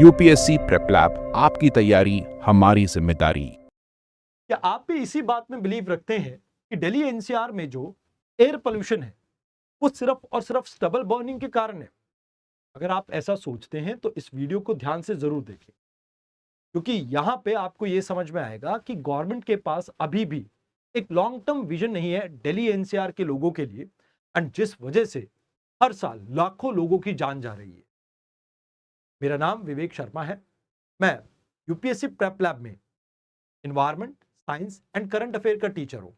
UPSC prep lab, आपकी तैयारी हमारी जिम्मेदारी। क्या आप भी इसी बात में बिलीव रखते हैं कि दिल्ली एनसीआर में जो एयर पोल्यूशन है वो सिर्फ और सिर्फ स्टबल बर्निंग के कारण है? अगर आप ऐसा सोचते हैं तो इस वीडियो को ध्यान से जरूर देखें, क्योंकि यहां पे आपको यह समझ में आएगा कि गवर्नमेंट के पास अभी भी एक लॉन्ग टर्म विजन नहीं है दिल्ली एनसीआर के लोगों के लिए, एंड जिस वजह से हर साल लाखों लोगों की जान जा रही है। मेरा नाम विवेक शर्मा है। मैं यूपीएससी प्रेप लैब में environment, science and current affair का टीचर हूं।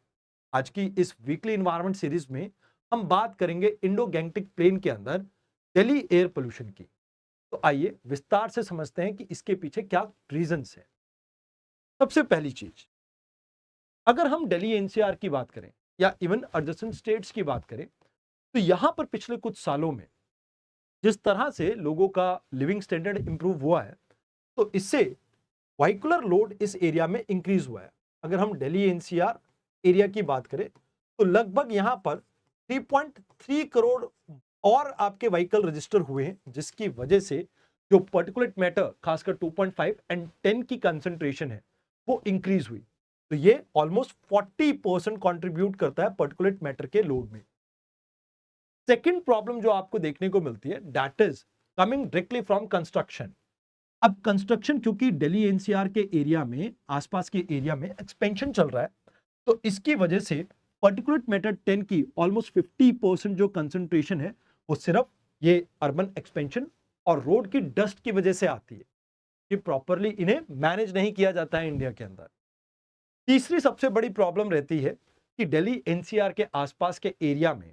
आज की इस वीकली इन्वायरमेंट सीरीज में हम बात करेंगे इंडो गैंगटिक प्लेन के अंदर दिल्ली एयर पोल्यूशन की। तो आइए विस्तार से समझते हैं कि इसके पीछे क्या रीजंस है। सबसे पहली चीज, अगर हम दिल्ली एनसीआर की बात करें या इवन एडजेसेंट स्टेट्स की बात करें, तो यहां पर पिछले कुछ सालों में जिस तरह से लोगों का लिविंग स्टैंडर्ड इंप्रूव हुआ है, तो इससे व्हीकुलर लोड इस एरिया में इंक्रीज हुआ है। अगर हम दिल्ली एनसीआर एरिया की बात करें तो लगभग यहां पर 3.3 करोड़ और आपके व्हीकल रजिस्टर हुए हैं, जिसकी वजह से जो पर्टिकुलेट मैटर खासकर 2.5 एंड 10 की कंसंट्रेशन है वो इंक्रीज हुई। तो ये ऑलमोस्ट 40% कंट्रीब्यूट करता है पर्टिकुलेट मैटर के लोड में। सेकेंड प्रॉब्लम जो आपको देखने को मिलती है, that is coming directly from construction. अब कंस्ट्रक्शन क्योंकि दिल्ली एनसीआर के एरिया में, आसपास के एरिया में एक्सपेंशन चल रहा है, तो इसकी वजह से पर्टिकुलेट मैटर 10 की ऑलमोस्ट 50% जो कंसंट्रेशन है वो सिर्फ ये अर्बन एक्सपेंशन और रोड की डस्ट की वजह से आती है कि प्रॉपरली इन्हें मैनेज नहीं किया जाता है इंडिया के अंदर। तीसरी सबसे बड़ी प्रॉब्लम रहती है कि दिल्ली एनसीआर के आसपास के एरिया में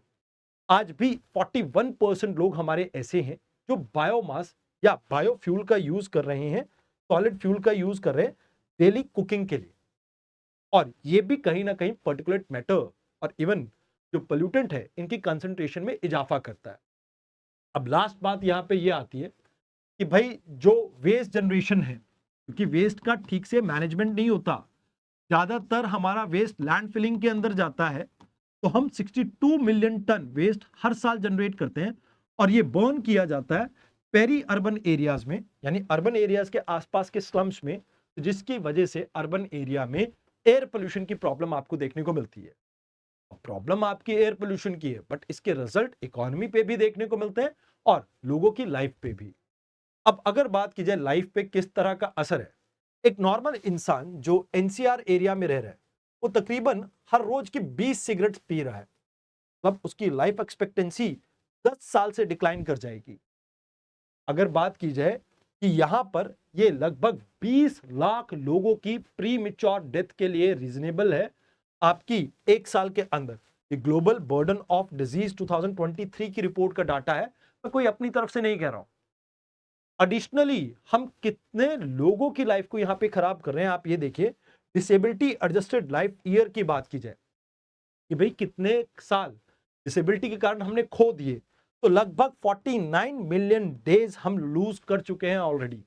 आज भी 41% लोग हमारे ऐसे हैं जो बायोमास या बायोफ्यूल का यूज कर रहे हैं, सॉलिड फ्यूल का यूज कर रहे हैं डेली कुकिंग के लिए। और ये भी कहीं ना कहीं पर्टिकुलेट मैटर और इवन जो पोल्यूटेंट है इनकी कंसंट्रेशन में इजाफा करता है। अब लास्ट बात यहां पे ये आती है कि भाई जो वेस्ट जनरेशन है, क्योंकि वेस्ट का ठीक से मैनेजमेंट नहीं होता, ज्यादातर हमारा वेस्ट लैंड फिलिंग के अंदर जाता है, तो हम 62 मिलियन टन वेस्ट हर साल जनरेट करते हैं और ये बर्न किया जाता है पेरी अर्बन एरियाज में, यानी अर्बन एरियाज के आसपास के स्लम्स में, जिसकी वजह से अर्बन एरिया में एयर पोल्यूशन की प्रॉब्लम आपको देखने को मिलती है। प्रॉब्लम आपकी एयर पोल्यूशन की है, बट इसके रिजल्ट इकोनॉमी पे भी देखने को मिलते हैं और लोगों की लाइफ पे भी। अब अगर बात की जाए लाइफ पे किस तरह का असर है, एक नॉर्मल इंसान जो एनसीआर एरिया में रह रहा है वो तकरीबन हर रोज की 20 सिगरेट पी रहा है, मतलब उसकी लाइफ एक्सपेक्टेंसी 10 साल से डिक्लाइन कर जाएगी। अगर बात की जाए कि यहां पर ये लगभग 20 लाख लोगों की प्री मेच्योर डेथ के लिए रीजनेबल है आपकी एक साल के अंदर। ये ग्लोबल बर्डन ऑफ डिजीज 2023 की रिपोर्ट का डाटा है, मैं कोई अपनी तरफ से नहीं कह रहा हूं। एडिशनली हम कितने लोगों की लाइफ को यहां पे खराब कर रहे हैं, आप ये देखिए। डिसेबिलिटी एडजस्टेड लाइफ ईयर की बात की जाए कि भाई कितने साल डिसेबिलिटी के कारण हमने खो दिए, तो लगभग 49 मिलियन डेज हम लूज कर चुके हैं ऑलरेडी।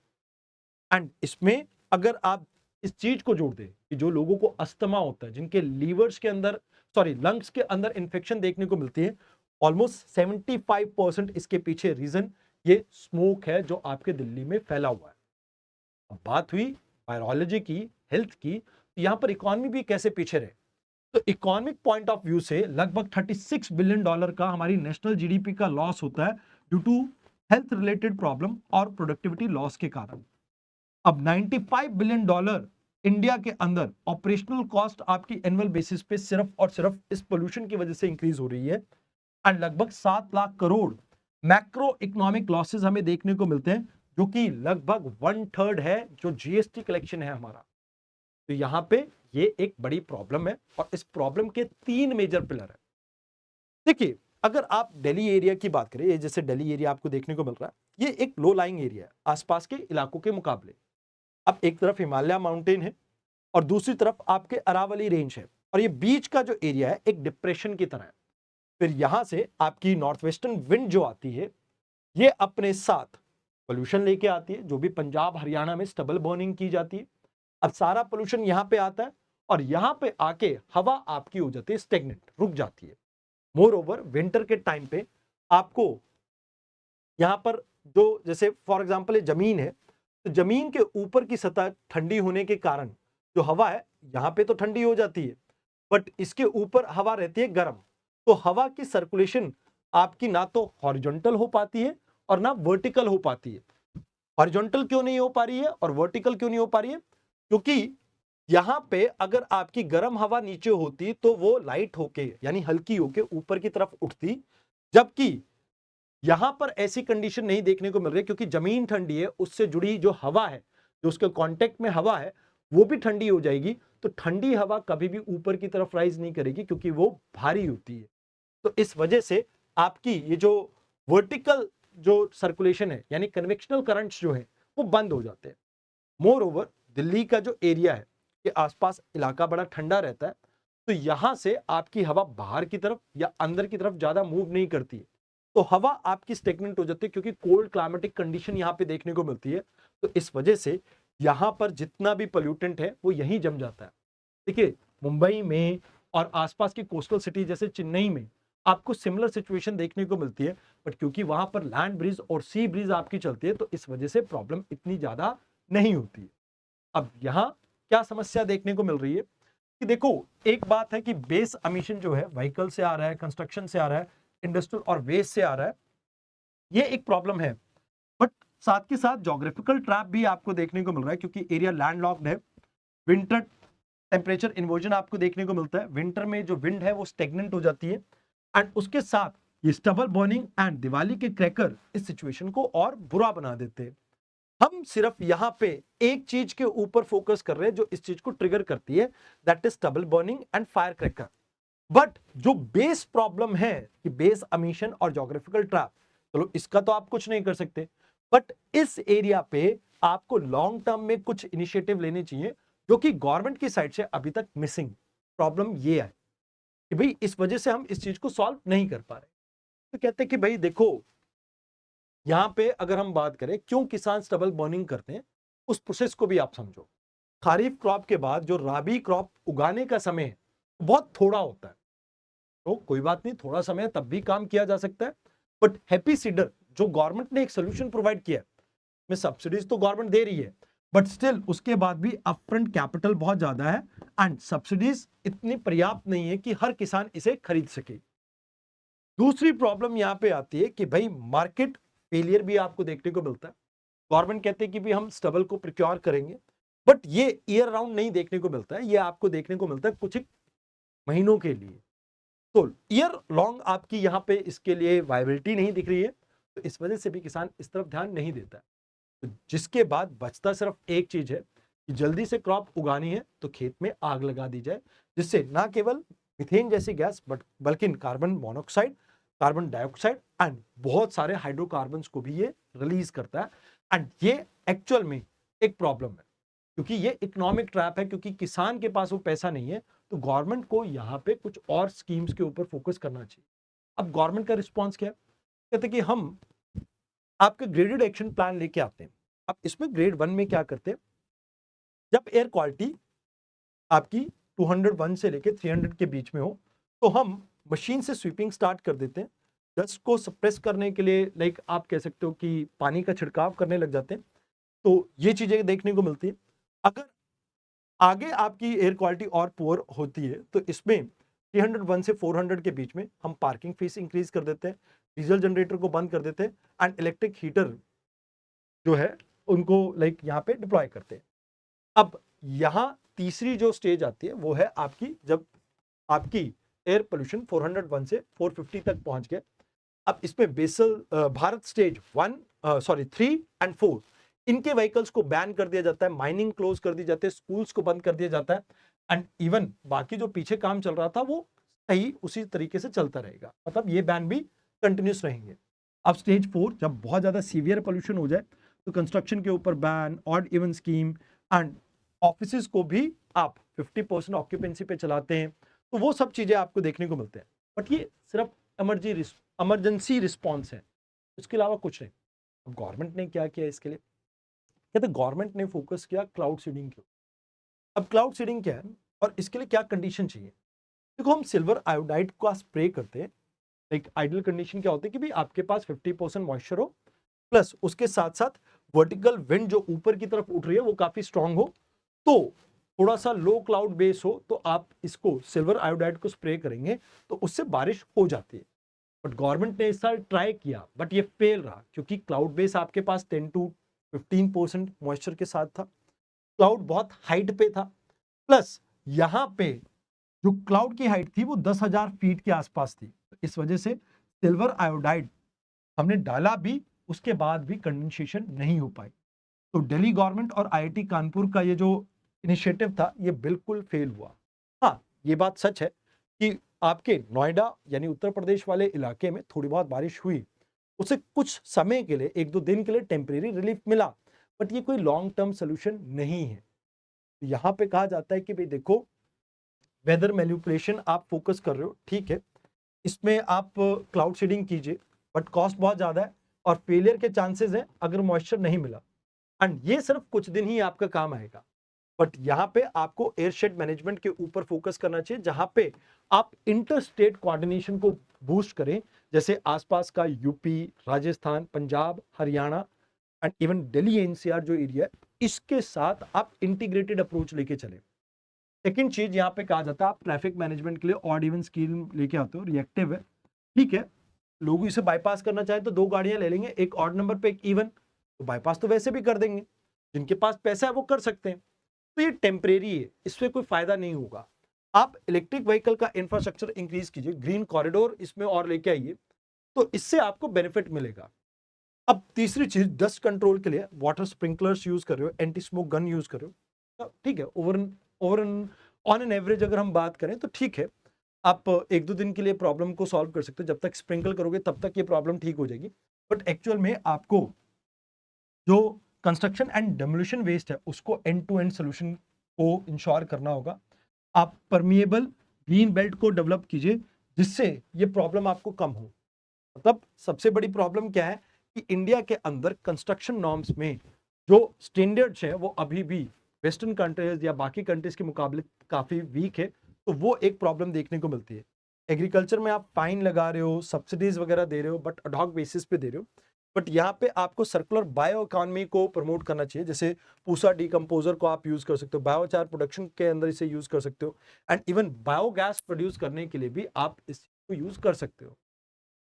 एंड इसमें अगर आप इस चीज को जोड़ दें कि जो लोगों को अस्थमा होता है, जिनके लीवर्स के अंदर, सॉरी लंग्स के अंदर इंफेक्शन देखने को मिलती है, ऑलमोस्ट 75% इसके पीछे रीजन ये स्मोक है जो आपके दिल्ली में फैला हुआ है। अब बात हुई वायरोलॉजी की, हेल्थ की, तो यहां पर इकोनॉमी भी कैसे पीछे रहे। तो इकोनॉमिक पॉइंट ऑफ व्यू से लगभग 36 बिलियन डॉलर का हमारी नेशनल जीडीपी का लॉस होता है due to health related problem और प्रोडक्टिविटी लॉस के कारण। अब 95 बिलियन डॉलर इंडिया के अंदर ऑपरेशनल कॉस्ट आपकी एनुअल बेसिस पे सिर्फ और सिर्फ इस पोल्यूशन की वजह से इंक्रीज हो रही है। एंड लगभग 7 lakh crore macro economic losses हमें देखने को मिलते हैं, जो कि लगभग 1/3 है जो जीएसटी कलेक्शन है हमारा। तो यहां पे ये एक बड़ी प्रॉब्लम है और इस प्रॉब्लम के 3 मेजर पिलर है। देखिए, अगर आप दिल्ली एरिया की बात करें, जैसे दिल्ली एरिया आपको देखने को मिल रहा है, ये एक लो लाइंग एरिया है आसपास के इलाकों के मुकाबले। अब एक तरफ हिमालय माउंटेन है और दूसरी तरफ आपके अरावली रेंज है, और ये बीच का जो एरिया है एक डिप्रेशन की तरह है। फिर यहां से आपकी नॉर्थ वेस्टर्न विंड जो आती है, ये अपने साथ पोल्यूशन लेके आती है, जो भी पंजाब हरियाणा में स्टबल बर्निंग की जाती है। अब सारा पोल्यूशन यहां पे आता है और यहां पे आके हवा आपकी हो जाती है स्टेगनेंट, रुक जाती है। मोर ओवर विंटर के टाइम पे आपको यहां पर जो, जैसे फॉर एग्जांपल ये जमीन है, तो जमीन के ऊपर की सतह ठंडी होने के कारण जो हवा है यहाँ पे तो ठंडी हो जाती है, बट इसके ऊपर हवा रहती है गर्म। तो हवा की सर्कुलेशन आपकी ना तो हॉरिजॉन्टल हो पाती है और ना वर्टिकल हो पाती है। हॉरिजॉन्टल क्यों नहीं हो पा रही है और वर्टिकल क्यों नहीं हो पा रही है? क्योंकि यहां पे अगर आपकी गर्म हवा नीचे होती तो वो लाइट होके यानी हल्की होके ऊपर की तरफ उठती, जबकि यहां पर ऐसी कंडीशन नहीं देखने को मिल रही क्योंकि जमीन ठंडी है, उससे जुड़ी जो हवा है, जो उसके कांटेक्ट में हवा है, वो भी ठंडी हो जाएगी। तो ठंडी हवा कभी भी ऊपर की तरफ राइज नहीं करेगी क्योंकि वो भारी होती है। तो इस वजह से आपकी ये जो वर्टिकल जो सर्कुलेशन है यानी कन्वेक्शनल करंट्स जो है वो बंद हो जाते हैं। मोर ओवर दिल्ली का जो एरिया है के आसपास इलाका बड़ा ठंडा रहता है, तो यहां से आपकी हवा बाहर की तरफ या अंदर की तरफ ज्यादा मूव नहीं करती है, तो हवा आपकी स्टेगनेंट हो जाती है क्योंकि कोल्ड क्लाइमेटिक कंडीशन यहां पे देखने को मिलती है। तो इस वजह से यहां पर जितना भी पोल्यूटेंट है वो यहीं जम जाता है। देखिए मुंबई में और आसपास की कोस्टल सिटी जैसे चेन्नई में आपको सिमिलर सिचुएशन देखने को मिलती है, बट क्योंकि वहां पर लैंड ब्रिज और सी ब्रिज आपकी चलती है तो इस वजह से प्रॉब्लम इतनी ज्यादा नहीं होती है। अब यहां क्या समस्या देखने को मिल रही है कि देखो, एक बात है कि बेस एमिशन जो है व्हीकल से आ रहा है, कंस्ट्रक्शन से आ रहा है, इंडस्ट्रियल और वेस्ट से आ रहा है, ये एक प्रॉब्लम है। बट साथ के साथ जोग्राफिकल ट्रैप भी आपको देखने को मिल रहा है क्योंकि एरिया लैंडलॉक्ड है। विंटर टेम्परेचर इन्वर्जन आपको देखने को मिलता है, विंटर में जो विंड है वो स्टेगनेंट हो जाती है, एंड उसके साथ ये स्टबल बर्निंग एंड दिवाली के क्रैकर इस सिचुएशन को और बुरा बना देते हैं। हम सिर्फ यहां पे एक चीज के ऊपर फोकस कर रहे हैं जो इस चीज को ट्रिगर करती है, that is stubble burning and fire cracker. But जो बेस प्रॉब्लम है कि बेस एमिशन और ज्योग्राफिकल ट्रैप, चलो इसका तो आप कुछ नहीं कर सकते, बट इस एरिया पे आपको लॉन्ग टर्म में कुछ इनिशिएटिव लेने चाहिए जो कि गवर्नमेंट की साइड से अभी तक मिसिंग। प्रॉब्लम ये है कि भाई इस वजह से हम इस चीज को सॉल्व नहीं कर पा रहे। तो कहते हैं कि भाई देखो, यहां पे अगर हम बात करें क्यों किसान स्टबल बर्निंग करते हैं, उस प्रोसेस को भी आप समझो। खरीफ क्रॉप के बाद जो राबी क्रॉप उगाने का समय है बहुत थोड़ा होता है, तो कोई बात नहीं, थोड़ा समय तब भी काम किया जा सकता है। बट हैप्पी सीडर जो गवर्नमेंट ने एक सोल्यूशन प्रोवाइड किया है, में सब्सिडीज तो गवर्नमेंट दे रही है, बट स्टिल उसके बाद भी अपफ्रंट कैपिटल बहुत ज्यादा है एंड सब्सिडीज इतनी पर्याप्त नहीं है कि हर किसान इसे खरीद सके। दूसरी प्रॉब्लम यहां पे आती है कि भाई मार्केट फेलियर भी आपको देखने को मिलता है। गवर्नमेंट कहते हैं कि भी हम स्टबल को प्रिक्योर करेंगे, बट ये ईयर राउंड नहीं देखने को मिलता है, ये आपको देखने को मिलता है कुछ एक महीनों के लिए। तो ईयर लॉन्ग आपकी यहां पे इसके लिए वायबिलिटी नहीं दिख रही है, तो इस वजह से भी किसान इस तरफ ध्यान नहीं देता है। तो जिसके बाद बचता सिर्फ एक चीज है कि जल्दी से क्रॉप उगानी है तो खेत में आग लगा दी जाए, जिससे ना केवल मीथेन जैसी गैस बल्कि carbon monoxide, carbon dioxide and बहुत सारे हाइड्रोकार्बन्स को भी ये रिलीज करता है। एंड ये एक्चुअल में एक प्रॉब्लम है क्योंकि ये इकोनॉमिक ट्रैप है, क्योंकि किसान के पास वो पैसा नहीं है, तो गवर्नमेंट को यहाँ पे कुछ और स्कीम्स के ऊपर फोकस करना चाहिए। अब गवर्नमेंट का रिस्पॉन्स क्या है? कहते हैं कि हम आपके ग्रेडेड एक्शन प्लान लेके आते हैं। अब इसमें ग्रेड 1 में क्या करते हैं, जब एयर क्वालिटी आपकी 201 से लेके 300 के बीच में हो तो हम मशीन से स्वीपिंग स्टार्ट कर देते हैं। डस्ट को सप्रेस करने के लिए लाइक आप कह सकते हो कि पानी का छिड़काव करने लग जाते हैं। तो ये चीजें देखने को मिलती है। अगर आगे आपकी एयर क्वालिटी और पुअर होती है तो इसमें 301 से 400 के बीच में हम पार्किंग फीस इंक्रीज कर देते हैं, डीजल जनरेटर को बंद कर देते हैं एंड इलेक्ट्रिक हीटर जो है उनको लाइक यहाँ पे डिप्लॉय करते हैं। अब यहाँ तीसरी जो स्टेज आती है वो है आपकी, जब आपकी एयर पोल्यूशन 401 से 450 तक पहुंच गए। अब इसमें बेसल भारत स्टेज 3 एंड 4 इनके व्हीकल्स को बैन कर दिया जाता है, माइनिंग क्लोज कर दी जाती है, स्कूल्स को बंद कर दिया जाता है एंड इवन बाकी जो पीछे काम चल रहा था वो सही उसी तरीके से चलता रहेगा, मतलब ये बैन भी कंटिन्यूस रहेंगे। अब स्टेज 4 जब बहुत ज्यादा सीवियर पोल्यूशन हो जाए तो कंस्ट्रक्शन के ऊपर ban, odd even scheme and offices को भी आप 50% ऑक्यूपेंसी पे चलाते हैं, तो वो सब चीजें आपको देखने को मिलते हैं। बट ये सिर्फ इमरजेंसी रिस्पॉन्स है, इसके अलावा कुछ नहीं। अब गवर्नमेंट ने क्या किया इसके लिए? कहते गवर्नमेंट ने फोकस किया क्लाउड सीडिंग के ऊपर। अब क्लाउड सीडिंग क्या है और इसके लिए क्या कंडीशन चाहिए? देखो, हम सिल्वर आयोडाइड का स्प्रे करते हैं। एक आइडियल कंडीशन क्या होती है कि भी आपके पास 50% मॉइस्चर हो, प्लस उसके साथ साथ वर्टिकल विंड जो ऊपर की तरफ उठ रही है वो काफी स्ट्रांग हो, तो थोड़ा सा लो क्लाउड बेस हो, तो आप इसको सिल्वर आयोडाइड को स्प्रे करेंगे तो उससे बारिश हो जाती है। बट गवर्नमेंट ने इस साल ट्राई किया बट ये फेल रहा, क्योंकि क्लाउड बेस आपके पास 10 to 15% मॉइस्चर के साथ था, क्लाउड बहुत हाइट पे था, प्लस यहां पे जो क्लाउड की हाइट थी वो 10,000 फीट के आसपास थी। तो इस वजह से सिल्वर आयोडाइड हमने डाला भी, उसके बाद भी कंडेंसेशन नहीं हो पाई। तो दिल्ली गवर्नमेंट और आईआईटी कानपुर का ये जो इनिशिएटिव था ये बिल्कुल फेल हुआ। हाँ, ये बात सच है कि आपके नोएडा यानी उत्तर प्रदेश वाले इलाके में थोड़ी बहुत बारिश हुई, उससे कुछ समय के लिए 1-2 दिन के लिए टेम्परेरी रिलीफ मिला, बट ये कोई लॉन्ग टर्म सोल्यूशन नहीं है। यहाँ पे कहा जाता है कि भाई देखो, वेदर मैनिपुलेशन आप फोकस कर रहे हो, ठीक है, इसमें आप क्लाउड सीडिंग कीजिए, बट कॉस्ट बहुत ज्यादा है और फेलियर के चांसेस हैं अगर मॉइस्चर नहीं मिला, एंड ये सिर्फ कुछ दिन ही आपका काम आएगा। बट यहाँ पे आपको एयरशेड मैनेजमेंट के ऊपर फोकस करना चाहिए, जहां पे आप इंटर स्टेट कोऑर्डिनेशन को बूस्ट करें, जैसे आसपास का UP, Rajasthan, Punjab, Haryana and even Delhi NCR जो एरिया है, इसके साथ आप इंटीग्रेटेड अप्रोच लेके चले। सेकंड चीज यहाँ पे कहा जाता है, आप ट्रैफिक मैनेजमेंट के लिए ऑड इवन स्कीम लेके आते हो, रिएक्टिव है, ठीक है, लोग इसे बाईपास करना चाहे तो 2 गाड़ियां ले लेंगे, एक ऑड नंबर पे एक इवन, तो बाईपास तो वैसे भी कर देंगे, जिनके पास पैसा है वो कर सकते हैं। तो ये टेम्परेरी है, इससे कोई फायदा नहीं होगा। आप इलेक्ट्रिक व्हीकल का इंफ्रास्ट्रक्चर इंक्रीज कीजिए, ग्रीन कॉरिडोर इसमें और लेके आइए, तो इससे आपको बेनिफिट मिलेगा। अब तीसरी चीज, डस्ट कंट्रोल के लिए वाटर स्प्रिंकलर्स यूज कर रहे हो, एंटी स्मोक गन यूज कर रहे हो, तो ठीक है, ओवर ऑन एन एवरेज अगर हम बात करें तो ठीक है, आप 1-2 दिन के लिए प्रॉब्लम को सॉल्व कर सकते हो, जब तक स्प्रिंकल करोगे तब तक ये प्रॉब्लम ठीक हो जाएगी। बट एक्चुअल में आपको जो कंस्ट्रक्शन एंड डेमोलिशन वेस्ट है उसको एंड टू एंड सोल्यूशन को इंश्योर करना होगा। आप परमिएबल ग्रीन बेल्ट को डेवलप कीजिए, जिससे ये प्रॉब्लम आपको कम हो। मतलब सबसे बड़ी प्रॉब्लम क्या है कि इंडिया के अंदर कंस्ट्रक्शन नॉर्म्स में जो स्टैंडर्ड्स हैं वो अभी भी वेस्टर्न कंट्रीज या बाकी कंट्रीज के मुकाबले काफी वीक है, तो वो एक प्रॉब्लम देखने को मिलती है। एग्रीकल्चर में आप फाइन लगा रहे हो, सब्सिडीज वगैरह दे रहे हो, बट अडॉक बेसिस पे दे रहे हो। बट यहाँ पे आपको सर्कुलर बायो इकोनॉमी को प्रमोट करना चाहिए, जैसे पूसा डिकम्पोजर को आप यूज कर सकते हो, बायोचार प्रोडक्शन के अंदर इसे यूज कर सकते हो, एंड इवन बायोगैस प्रोड्यूस करने के लिए भी आप इसको यूज कर सकते हो।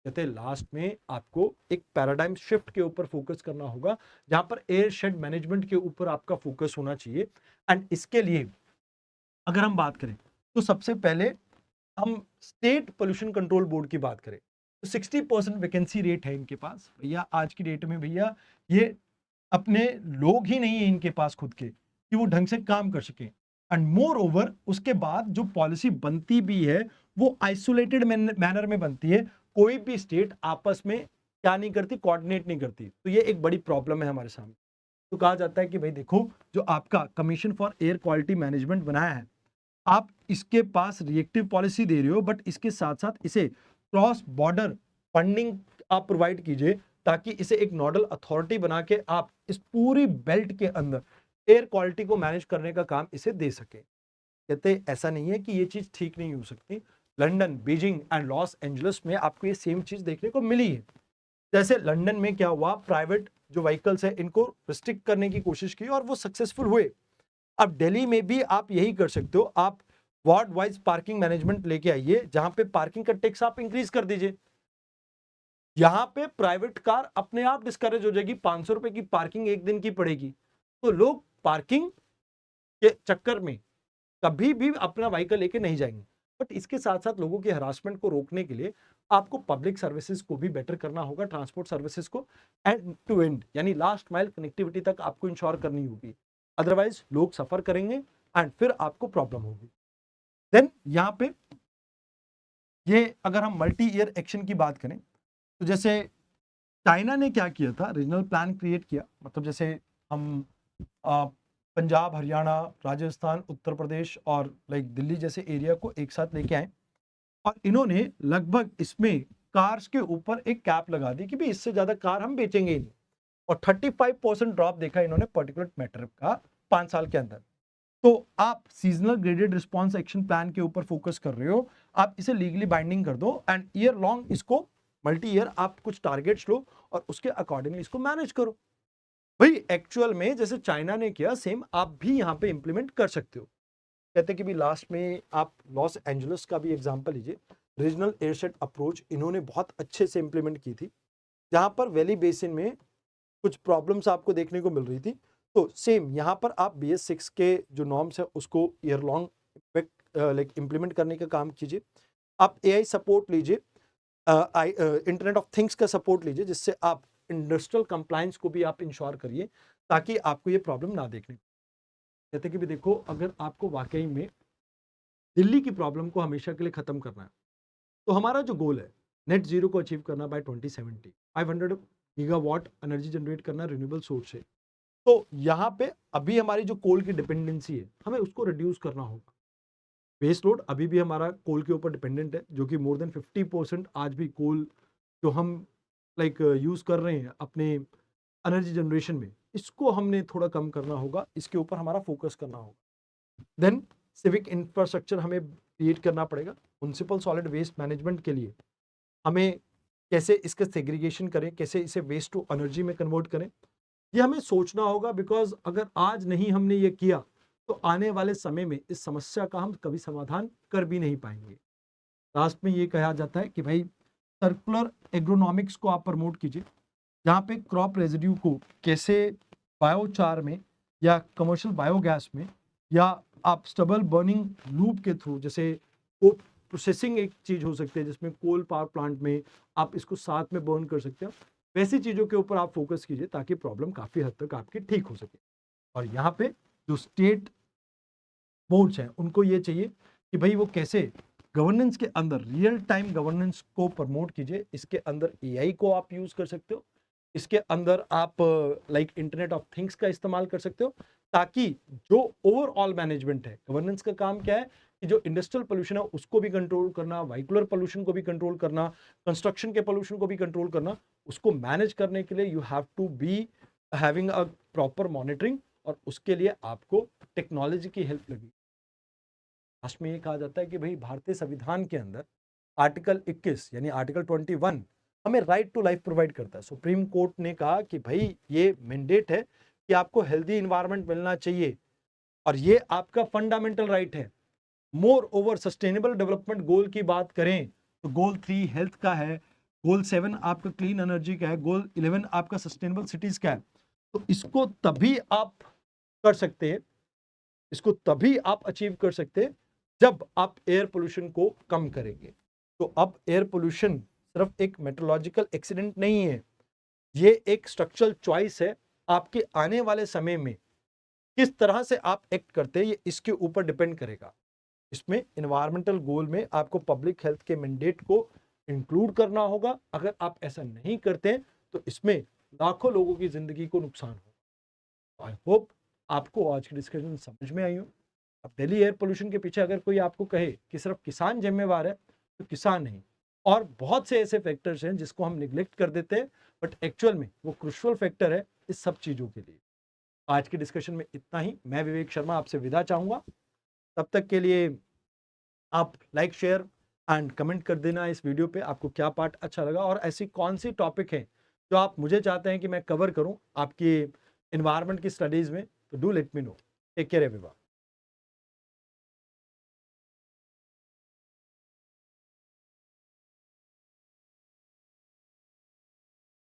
कहते लास्ट में आपको एक पैराडाइम शिफ्ट के ऊपर फोकस करना होगा, जहां पर एयर शेड मैनेजमेंट के ऊपर आपका फोकस होना चाहिए। एंड इसके लिए अगर हम बात करें तो सबसे पहले हम स्टेट पोल्यूशन कंट्रोल बोर्ड की बात करें तो 60% वैकेंसी रेट है इनके पास। भैया आज की डेट में भैया ये अपने लोग ही नहीं है इनके पास खुद के कि वो ढंग से काम कर सके। एंड मोर ओवर उसके बाद जो पॉलिसी बनती भी है वो आइसोलेटेड मैनर में बनती है, कोई भी स्टेट आपस में क्या नहीं करती, कोऑर्डिनेट नहीं करती। तो ये एक बड़ी प्रॉब्लम है हमारे सामने। तो कहा जाता है कि भाई देखो, जो आपका commission for air quality management बनाया है, आप इसके पास रिएक्टिव पॉलिसी दे रहे हो, बट इसके साथ साथ इसे क्रॉस बॉर्डर फंडिंग आप प्रोवाइड कीजिए, ताकि इसे एक नोडल अथॉरिटी बना के आप इस पूरी बेल्ट के अंदर एयर क्वालिटी को मैनेज करने का काम इसे दे सके। कहते ऐसा नहीं है कि ये चीज ठीक नहीं हो सकती, London, Beijing and Los Angeles में आपको ये सेम चीज देखने को मिली है। जैसे लंदन में क्या हुआ, प्राइवेट जो व्हीकल्स है इनको रिस्ट्रिक्ट करने की कोशिश की और वो सक्सेसफुल हुए। अब दिल्ली में भी आप यही कर सकते हो, आप वार्ड वाइज पार्किंग मैनेजमेंट लेके आइए, जहां पे पार्किंग का टैक्स आप इंक्रीज कर दीजिए। यहां पे प्राइवेट कार अपने आप डिस्करेज हो जाएगी, 500 रुपए की पार्किंग एक दिन की पड़ेगी, तो लोग पार्किंग के चक्कर में कभी भी अपना व्हीकल लेके नहीं जाएंगे। बट इसके साथ साथ लोगों की हरासमेंट को रोकने के लिए आपको पब्लिक सर्विसेज को भी बेटर करना होगा, ट्रांसपोर्ट सर्विसेज को एंड टू एंड यानी लास्ट माइल कनेक्टिविटी तक आपको इंश्योर करनी होगी, अदरवाइज लोग सफर करेंगे एंड फिर आपको प्रॉब्लम होगी। देन यहां पे ये अगर हम मल्टी ईयर एक्शन की बात करें तो जैसे चाइना ने क्या किया था, रीजनल प्लान क्रिएट किया, मतलब जैसे हम पंजाब, हरियाणा, राजस्थान, उत्तर प्रदेश और लाइक दिल्ली जैसे एरिया को एक साथ लेके आए और इन्होंने लगभग इसमें कार्स के ऊपर एक कैप लगा दी कि भाई इससे ज्यादा कार हम बेचेंगे ही नहीं, और 35% ड्रॉप देखा इन्होंने पर्टिकुलर मैटर का 5 साल के अंदर। तो आप seasonal graded response action plan के ऊपर फोकस कर रहे हो, आप इसे लीगली बाइंडिंग कर दो एंड ईयर लॉन्ग इसको मल्टी ईयर आप कुछ टारगेट्स लो और उसके अकॉर्डिंगली इसको मैनेज करो। भाई एक्चुअल में जैसे चाइना ने किया सेम आप भी यहाँ पे इम्प्लीमेंट कर सकते हो। कहते हैं कि भी लास्ट में आप लॉस एंजलिस का भी एग्जांपल लीजिए, रीजनल एयरसेट अप्रोच इन्होंने बहुत अच्छे से इम्प्लीमेंट की थी, जहाँ पर वैली बेसिन में कुछ प्रॉब्लम्स आपको देखने को मिल रही थी। तो सेम यहाँ पर आप BS6 के जो नॉर्म्स है उसको ईयर लॉन्ग लाइक इम्प्लीमेंट करने का काम कीजिए। आप AI सपोर्ट लीजिए, इंटरनेट ऑफ थिंग्स का सपोर्ट लीजिए, जिससे आप इंडस्ट्रियल कंप्लायंस को भी आप इंश्योर करिए ताकि आपको ये प्रॉब्लम ना देखने। कहते कि भी देखो, अगर आपको वाकई में दिल्ली की प्रॉब्लम को हमेशा के लिए खत्म करना है, तो हमारा जो गोल है नेट जीरो को अचीव करना बाय 2070, 500 गीगावाट एनर्जी जनरेट करना रिन्यूएबल सोर्स से। तो यहाँ पे अभी हमारी जो कोल की डिपेंडेंसी है हमें उसको रिड्यूस करना होगा। बेस लोड अभी भी हमारा कोल के ऊपर डिपेंडेंट है, जो कि मोर देन 50% आज भी कोल जो हम लाइक यूज कर रहे हैं अपने एनर्जी जनरेशन में, इसको हमने थोड़ा कम करना होगा, इसके ऊपर हमारा फोकस करना होगा। देन सिविक इंफ्रास्ट्रक्चर हमें क्रिएट करना पड़ेगा। म्युनिसिपल सॉलिड वेस्ट मैनेजमेंट के लिए हमें कैसे इसका सेग्रीगेशन करें, कैसे इसे वेस्ट टू एनर्जी में कन्वर्ट करें, ये हमें सोचना होगा। बिकॉज अगर आज नहीं हमने ये किया तो आने वाले समय में इस समस्या का हम कभी समाधान कर भी नहीं पाएंगे। लास्ट में ये कहा जाता है कि भाई सर्कुलर एग्रोनॉमिक्स को आप प्रमोट कीजिए, जहाँ पे क्रॉप रेजिड्यू को कैसे बायोचार में या कमर्शियल बायोगैस में या आप स्टबल बर्निंग लूप के थ्रू, जैसे वो प्रोसेसिंग एक चीज हो सकती है जिसमें कोल पावर प्लांट में आप इसको साथ में बर्न कर सकते हो, वैसी चीजों के ऊपर आप फोकस कीजिए ताकि प्रॉब्लम काफी हद तक आपकी ठीक हो सके। और यहाँ पे जो स्टेट बोर्ड्स हैं उनको ये चाहिए कि भाई वो कैसे गवर्नेंस के अंदर रियल टाइम गवर्नेंस को प्रमोट कीजिए। इसके अंदर AI को आप यूज कर सकते हो, इसके अंदर आप लाइक इंटरनेट ऑफ थिंग्स का इस्तेमाल कर सकते हो, ताकि जो ओवरऑल मैनेजमेंट है, गवर्नेंस का काम क्या है कि जो इंडस्ट्रियल पोल्यूशन है उसको भी कंट्रोल करना, व्हीकलर पोल्यूशन को भी कंट्रोल करना, कंस्ट्रक्शन के पोल्यूशन को भी कंट्रोल करना, उसको मैनेज करने के लिए you have to be having a proper monitoring, और उसके लिए आपको टेक्नोलॉजी की हेल्प लगी। लास्ट में ये कहा जाता है कि भाई भारतीय संविधान के अंदर आर्टिकल 21 यानी आर्टिकल 21 हमें राइट टू लाइफ प्रोवाइड करता है। सुप्रीम कोर्ट ने कहा कि भाई ये मैंडेट है कि आपको हेल्दी इन्वायरमेंट मिलना चाहिए, और ये आपका फंडामेंटल राइट है। More over sustainable development goal की बात करें तो गोल 3 हेल्थ का है, गोल 7 आपका क्लीन एनर्जी का है, गोल 11 आपका सस्टेनेबल सिटीज का है। तो इसको तभी आप कर सकते हैं, इसको तभी आप अचीव कर सकते हैं जब आप एयर पोल्यूशन को कम करेंगे। तो अब एयर पोल्यूशन सिर्फ एक मेट्रोलॉजिकल एक्सीडेंट नहीं है, ये एक स्ट्रक्चरल चॉइस है। आपके आने वाले समय में किस तरह से आप एक्ट करते हैं ये इसके ऊपर डिपेंड करेगा। इसमें एनवायरमेंटल गोल में आपको पब्लिक हेल्थ के मैंडेट को इंक्लूड करना होगा। अगर आप ऐसा नहीं करते तो इसमें लाखों लोगों की जिंदगी को नुकसान होगा। आई होप आपको आज की डिस्कशन समझ में आई हो। अब दिल्ली एयर पोल्यूशन के पीछे अगर कोई आपको कहे कि सिर्फ किसान जिम्मेवार है, तो किसान नहीं, और बहुत से ऐसे फैक्टर्स हैं जिसको हम निग्लेक्ट कर देते हैं, बट एक्चुअल में वो क्रूशियल फैक्टर है इस सब चीजों के लिए। आज के डिस्कशन में इतना ही। मैं विवेक शर्मा आपसे विदा चाहूंगा। तब तक के लिए आप लाइक, शेयर एंड कमेंट कर देना इस वीडियो पे आपको क्या पार्ट अच्छा लगा, और ऐसी कौन सी टॉपिक है जो आप मुझे चाहते हैं कि मैं कवर करूं आपकी एनवायरनमेंट की स्टडीज में। तो do let me know. Take care everyone.